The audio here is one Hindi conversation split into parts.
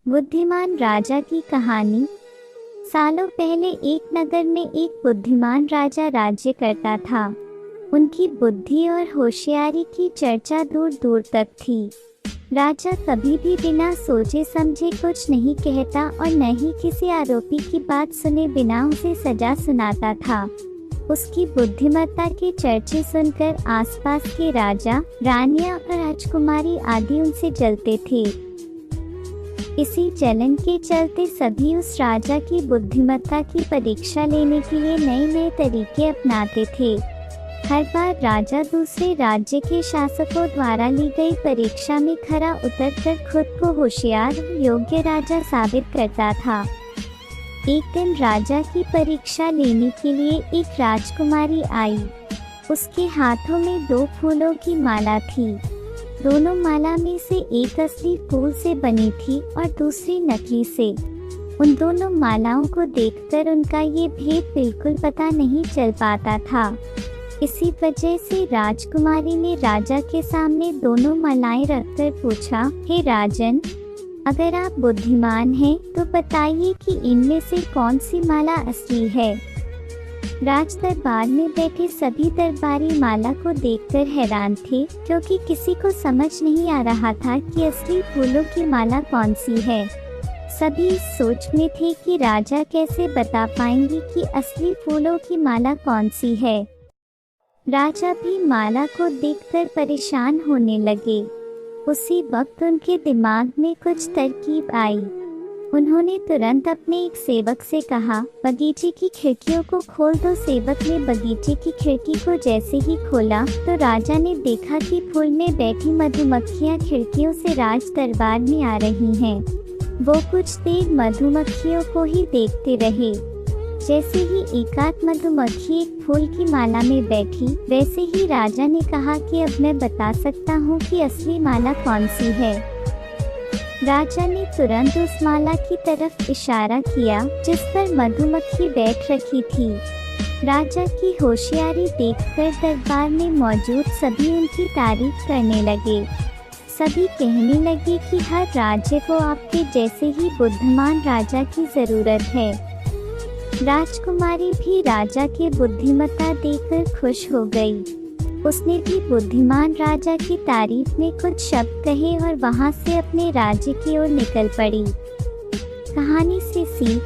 बुद्धिमान राजा की कहानी। सालों पहले एक नगर में एक बुद्धिमान राजा राज्य करता था। उनकी बुद्धि और होशियारी की चर्चा दूर दूर तक थी। राजा कभी भी बिना सोचे समझे कुछ नहीं कहता और न ही किसी आरोपी की बात सुने बिना उसे सजा सुनाता था। उसकी बुद्धिमत्ता के चर्चे सुनकर आसपास के राजा, रानियां और राजकुमारी आदि उनसे जलते थे। इसी जलन के चलते सभी उस राजा की बुद्धिमत्ता की परीक्षा लेने के लिए नए नए तरीके अपनाते थे। हर बार राजा दूसरे राज्य के शासकों द्वारा ली गई परीक्षा में खरा उतरकर खुद को होशियार योग्य राजा साबित करता था। एक दिन राजा की परीक्षा लेने के लिए एक राजकुमारी आई। उसके हाथों में 2 फूलों की माला थी। दोनों माला में से एक असली फूल से बनी थी और दूसरी नकली से। उन दोनों मालाओं को देखकर उनका ये भेद बिल्कुल पता नहीं चल पाता था। इसी वजह से राजकुमारी ने राजा के सामने दोनों मालाएं रखकर पूछा, हे राजन, अगर आप बुद्धिमान हैं तो बताइए कि इनमें से कौन सी माला असली है। राज दरबार में बैठे सभी दरबारी माला को देखकर हैरान थे, क्योंकि किसी को समझ नहीं आ रहा था कि असली फूलों की माला कौन सी है। सभी इस सोच में थे कि राजा कैसे बता पाएंगे कि असली फूलों की माला कौन सी है। राजा भी माला को देखकर परेशान होने लगे। उसी वक्त उनके दिमाग में कुछ तरकीब आई। उन्होंने तुरंत अपने एक सेवक से कहा, बगीचे की खिड़कियों को खोल दो। सेवक ने बगीचे की खिड़की को जैसे ही खोला तो राजा ने देखा कि फूल में बैठी मधुमक्खियां खिड़कियों से राज दरबार में आ रही हैं। वो कुछ देर मधुमक्खियों को ही देखते रहे। जैसे ही एकाध मधुमक्खी एक फूल की माला में बैठी, वैसे ही राजा ने कहा कि अब मैं बता सकता हूँ कि असली माला कौन सी है। राजा ने तुरंत उस माला की तरफ इशारा किया जिस पर मधुमक्खी बैठ रखी थी। राजा की होशियारी देखकर दरबार में मौजूद सभी उनकी तारीफ करने लगे। सभी कहने लगे कि हर राज्य को आपके जैसे ही बुद्धिमान राजा की जरूरत है। राजकुमारी भी राजा के बुद्धिमत्ता देखकर खुश हो गई। उसने भी बुद्धिमान राजा की तारीफ में कुछ शब्द कहे और वहां से अपने राज्य की ओर निकल पड़ी। कहानी से सीख,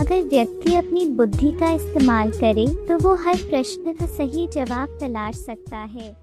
अगर व्यक्ति अपनी बुद्धि का इस्तेमाल करे तो वो हर प्रश्न का सही जवाब तलाश सकता है।